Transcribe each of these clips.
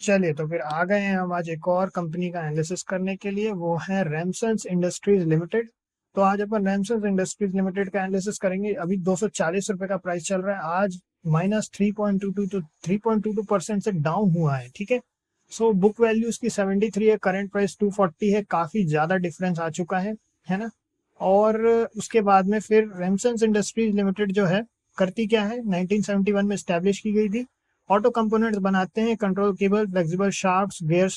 चलिए तो फिर आ गए हैं हम आज एक और कंपनी का एनालिसिस करने के लिए, वो है रैमसन्स इंडस्ट्रीज लिमिटेड। तो आज अपन रैमसन्स इंडस्ट्रीज लिमिटेड का एनालिसिस करेंगे। अभी 240 रुपए का प्राइस चल रहा है। आज -3.22 से डाउन हुआ है। ठीक है। सो बुक वैल्यू उसकी 73 है, करंट प्राइस 240 है, काफी ज्यादा डिफरेंस आ चुका है ना। और उसके बाद में फिर रैमसन्स इंडस्ट्रीज लिमिटेड जो है करती क्या है, 1971 में स्टैब्लिश की गई थी। ऑटो कंपोनेंट्स बनाते हैं, control cable, flexible shafts, gear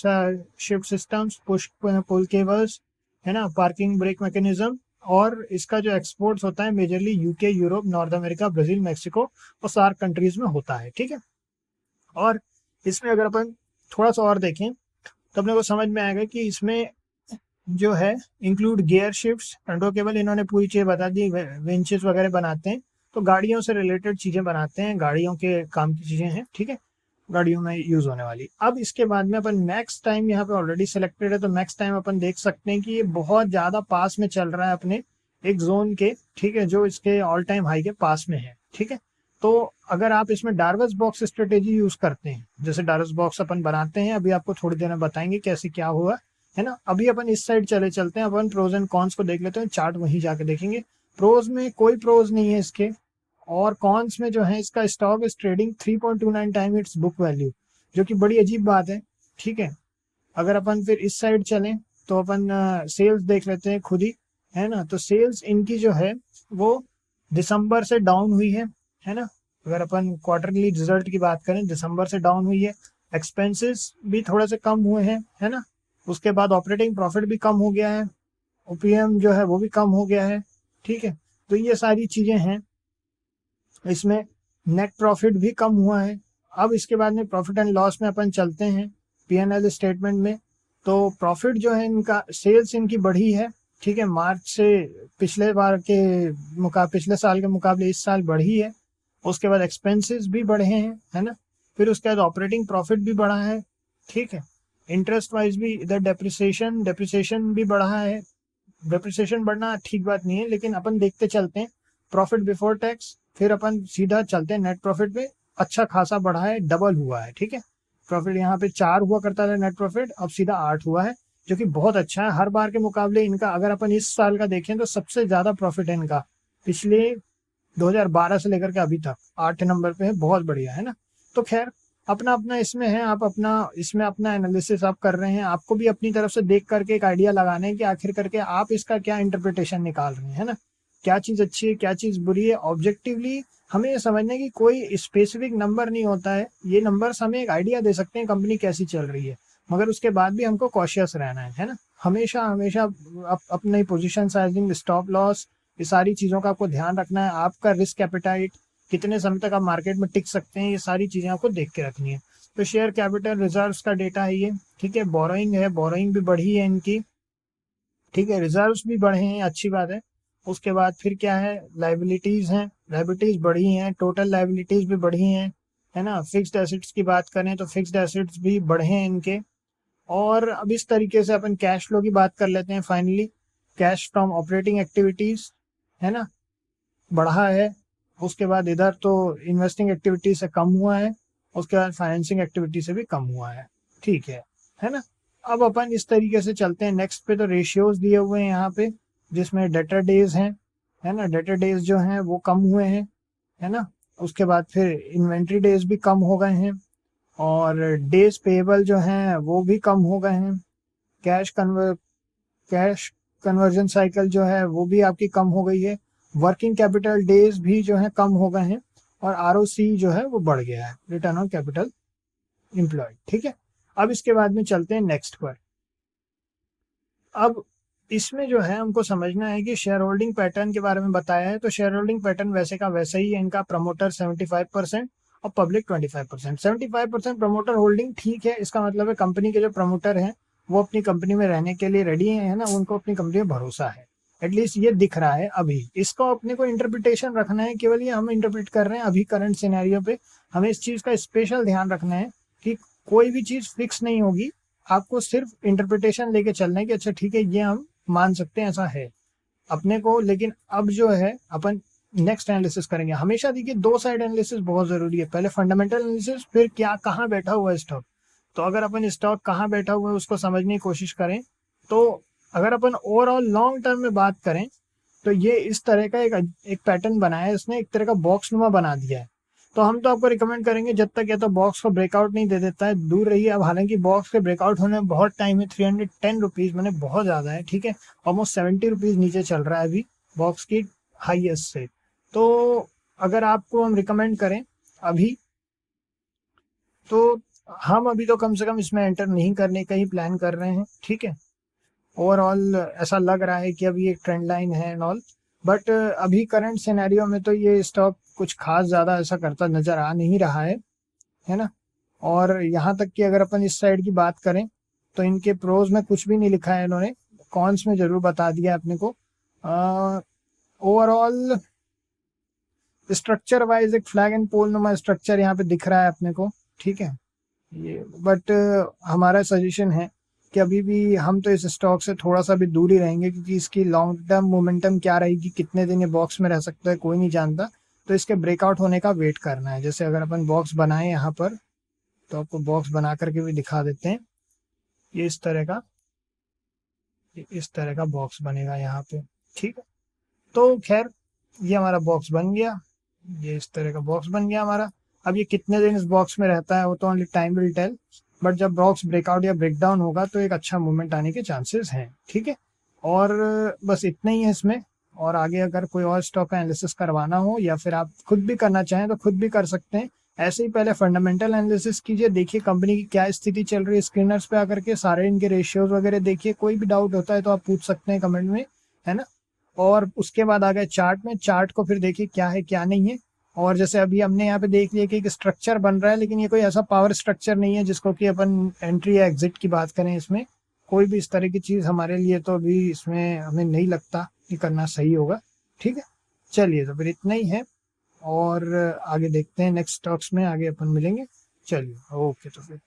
shift systems, push pull cables, है ना, पार्किंग ब्रेक मैकेनिज्म। और इसका जो एक्सपोर्ट्स होता है majorly UK, Europe, north America, Brazil, Mexico और सार्क कंट्रीज में होता है। ठीक है। और इसमें अगर अपन थोड़ा सा और देखें तो अपने को समझ में आएगा कि इसमें जो है include gear shifts, control cable, इन्होंने पूरी चीज़ बता दी, विंचेस वगैरह बनाते हैं। तो गाड़ियों से रिलेटेड चीज़ें बनाते हैं, गाड़ियों के काम की चीज़ें हैं। ठीक है। गाड़ियों में यूज होने वाली। अब इसके बाद में अपन मैक्स टाइम यहाँ पे ऑलरेडी सिलेक्टेड है, तो मैक्स टाइम अपन देख सकते हैं कि ये बहुत ज्यादा पास में चल रहा है अपने एक जोन के। ठीक है, जो इसके ऑल टाइम हाई के पास में है। ठीक है। तो अगर आप इसमें डार्वस बॉक्स स्ट्रेटेजी यूज करते हैं, जैसे डार्वस बॉक्स अपन बनाते हैं, अभी आपको थोड़ी देर में बताएंगे कैसे क्या हुआ, है ना। अभी अपन इस साइड चले चलते हैं, अपन प्रोज एंड कॉन्स को देख लेते हैं, चार्ट वहीं जाके देखेंगे। प्रोज में कोई प्रोज नहीं है इसके, और कॉन्स में जो है इसका stock is trading 3.29 time it's book value, जो कि बड़ी अजीब बात है। ठीक है। अगर अपन फिर इस साइड चलें तो अपन सेल्स देख लेते हैं खुद ही, है ना। तो सेल्स इनकी जो है वो दिसंबर से डाउन हुई है ना। अगर अपन क्वार्टरली रिजल्ट की बात करें, दिसंबर से डाउन हुई है। एक्सपेंसेस भी थोड़े से कम हुए हैं, है ना। उसके बाद ऑपरेटिंग प्रॉफिट भी कम हो गया है, ओपीएम जो है वो भी कम हो गया है। ठीक है। तो ये सारी चीजें हैं इसमें। नेट प्रॉफिट भी कम हुआ है। अब इसके बाद में प्रॉफिट एंड लॉस में अपन चलते हैं, पीएनएल स्टेटमेंट में। तो प्रॉफिट जो है इनका, सेल्स इनकी बढ़ी है। ठीक है, मार्च से पिछले साल के मुकाबले इस साल बढ़ी है। उसके बाद एक्सपेंसेस भी बढ़े हैं, है ना। फिर उसके बाद ऑपरेटिंग प्रॉफिट भी बढ़ा है। ठीक है। इंटरेस्ट वाइज भी इधर डेप्रिसिएशन भी बढ़ा है। डेप्रिसिएशन बढ़ना ठीक बात नहीं है, लेकिन अपन देखते चलते हैं प्रॉफिट बिफोर टैक्स। फिर अपन सीधा चलते हैं नेट प्रॉफिट पे। अच्छा खासा बढ़ा है, डबल हुआ है। ठीक है। प्रॉफिट यहाँ पे 4 हुआ करता था नेट प्रॉफिट, अब सीधा 8 हुआ है, जो कि बहुत अच्छा है। हर बार के मुकाबले इनका अगर अपन इस साल का देखें तो सबसे ज्यादा प्रॉफिट है इनका पिछले 2012 से लेकर के अभी तक 8 नंबर पे है। बहुत बढ़िया, है ना। तो खैर, अपना अपना इसमें है, आप अपना इसमें अपना एनालिसिस आप कर रहे हैं। आपको भी अपनी तरफ से देख करके एक आइडिया लगाना है कि आखिर करके आप इसका क्या इंटरप्रिटेशन निकाल रहे हैं, है ना। क्या चीज अच्छी है, क्या चीज बुरी है। ऑब्जेक्टिवली हमें ये समझने की कोई स्पेसिफिक नंबर नहीं होता है, ये नंबर्स हमें एक आइडिया दे सकते हैं कंपनी कैसी चल रही है। मगर उसके बाद भी हमको कॉशियस रहना है ना। हमेशा हमेशा अपनी पोजीशन साइजिंग, स्टॉप लॉस, ये सारी चीज़ों का आपको ध्यान रखना है। आपका रिस्क एपेटाइट, कितने समय तक आप मार्केट में टिक सकते हैं, ये सारी चीज़ें आपको देख के रखनी है। तो शेयर कैपिटल रिजर्व्स का डेटा है ये। ठीक है। बोरोइंग है, बोरोइंग भी बढ़ी है इनकी। ठीक है। रिजर्व्स भी बढ़े हैं, अच्छी बात है। उसके बाद फिर क्या है, लाइबिलिटीज हैं, लाइबिलिटीज बढ़ी हैं, टोटल लाइबिलिटीज भी बढ़ी हैं, है ना। फिक्स्ड एसेट्स की बात करें तो फिक्स्ड एसेट्स भी बढ़े हैं इनके। और अब इस तरीके से अपन कैश फ्लो की बात कर लेते हैं finally. Cash from operating activities, है ना, बढ़ा है। उसके बाद इधर तो इन्वेस्टिंग एक्टिविटी से कम हुआ है। उसके बाद फाइनेंसिंग एक्टिविटी से भी कम हुआ है। ठीक है ना। अब अपन इस तरीके से चलते हैं नेक्स्ट पे। तो रेशियोज दिए हुए हैं यहाँ पे, जिसमें डेटर डेज हैं, है ना। डेटर डेज जो हैं वो कम हुए हैं, है ना। उसके बाद फिर इन्वेंट्री डेज भी कम हो गए हैं, और डेज पेबल जो हैं वो भी कम हो गए हैं। कैश कन्वर्जन साइकिल जो है वो भी आपकी कम हो गई है। वर्किंग कैपिटल डेज भी जो है कम हो गए हैं। और आरओसी जो है वो बढ़ गया है, रिटर्न ऑन कैपिटल एम्प्लॉयड। ठीक है। अब इसके बाद में चलते हैं नेक्स्ट पर। अब इसमें जो है हमको समझना है कि शेयर होल्डिंग पैटर्न के बारे में बताया है। तो शेयर होल्डिंग पैटर्न वैसे का वैसा ही है इनका। प्रमोटर 75% और पब्लिक 25%। 75% प्रमोटर होल्डिंग ठीक है, इसका मतलब है कंपनी के जो प्रमोटर हैं वो अपनी कंपनी में रहने के लिए रेडी है ना, उनको अपनी कंपनी में भरोसा है। एटलीस्ट ये दिख रहा है अभी। इसको अपने को इंटरप्रिटेशन रखना है, केवल ये हम इंटरप्रेट कर रहे हैं अभी करंट सिनेरियो पे। हमें इस चीज का स्पेशल ध्यान रखना है कि कोई भी चीज फिक्स नहीं होगी। आपको सिर्फ इंटरप्रिटेशन लेके चलना है कि अच्छा ठीक है, ये हम मान सकते हैं ऐसा है अपने को। लेकिन अब जो है अपन नेक्स्ट एनालिसिस करेंगे। हमेशा देखिए, दो साइड एनालिसिस बहुत जरूरी है। पहले फंडामेंटल एनालिसिस, फिर क्या कहाँ बैठा हुआ है स्टॉक। तो अगर अपन स्टॉक कहाँ बैठा हुआ है उसको समझने की कोशिश करें, तो अगर अपन ओवरऑल लॉन्ग टर्म में बात करें तो ये इस तरह का एक पैटर्न बनाया है इसने, एक तरह का बॉक्स नुमा बना दिया है। तो हम तो आपको रिकमेंड करेंगे जब तक या तो बॉक्स को ब्रेकआउट नहीं दे देता है दूर रहिए। अब हालांकि बॉक्स के ब्रेकआउट होने में बहुत टाइम है, 310 रुपीज़, मैंने बहुत ज़्यादा है, ठीक है, ऑलमोस्ट 70 रुपीज़ नीचे चल रहा है अभी बॉक्स की हाईएस्ट से। तो अगर आपको हम रिकमेंड करें अभी, तो हम अभी तो कम से कम इसमें एंटर नहीं करने का ही प्लान कर रहे हैं, ठीक है। ओवरऑल ऐसा लग रहा है कि अभी एक ट्रेंड लाइन है एंड ऑल, बट अभी करंट सिनेरियो में तो ये स्टॉक कुछ खास ज़्यादा ऐसा करता नज़र आ नहीं रहा है ना। और यहाँ तक कि अगर अपन इस साइड की बात करें तो इनके प्रोज में कुछ भी नहीं लिखा है इन्होंने, कॉन्स में ज़रूर बता दिया अपने को। ओवरऑल स्ट्रक्चर वाइज एक फ्लैग एंड पोल नुमा स्ट्रक्चर यहाँ पे दिख रहा है अपने को, ठीक है ये। बट हमारा सजेशन है कि अभी भी हम तो इस स्टॉक से थोड़ा सा भी दूर ही रहेंगे, क्योंकि इसकी लॉन्ग टर्म मोमेंटम क्या रहेगी, कितने दिन ये बॉक्स में रह सकता है कोई नहीं जानता। तो इसके ब्रेकआउट होने का वेट करना है। जैसे अगर अपन बॉक्स बनाए यहाँ पर, तो आपको बॉक्स बना करके भी दिखा देते हैं। ये इस तरह का, ये इस तरह का बॉक्स बनेगा यहाँ पे, ठीक है। तो खैर ये हमारा बॉक्स बन गया, ये इस तरह का बॉक्स बन गया हमारा। अब ये कितने दिन इस बॉक्स में रहता है वो तो only time will tell, but जब बॉक्स ब्रेकआउट या ब्रेकडाउन होगा तो एक अच्छा मूवमेंट आने के चांसेस हैं, ठीक है। और बस इतना ही है इसमें। और आगे अगर कोई और स्टॉक का एनालिसिस करवाना हो या फिर आप खुद भी करना चाहें तो खुद भी कर सकते हैं। ऐसे ही पहले फंडामेंटल एनालिसिस कीजिए, देखिए कंपनी की क्या स्थिति चल रही है, स्क्रीनर्स पे आकर के सारे इनके रेशियोज वगैरह देखिए। कोई भी डाउट होता है तो आप पूछ सकते हैं कमेंट में, है ना। और उसके बाद आ गए चार्ट में, चार्ट को फिर देखिए क्या है क्या नहीं है। और जैसे अभी हमने यहाँ पे देख लिया कि एक स्ट्रक्चर बन रहा है, लेकिन ये कोई ऐसा पावर स्ट्रक्चर नहीं है जिसको कि अपन एंट्री या एग्जिट की बात करें। इसमें कोई भी इस तरह की चीज़ हमारे लिए तो अभी इसमें हमें नहीं लगता कि करना सही होगा, ठीक है। चलिए तो फिर इतना ही है, और आगे देखते हैं नेक्स्ट स्टॉक्स में, आगे अपन मिलेंगे। चलिए ओके, तो फिर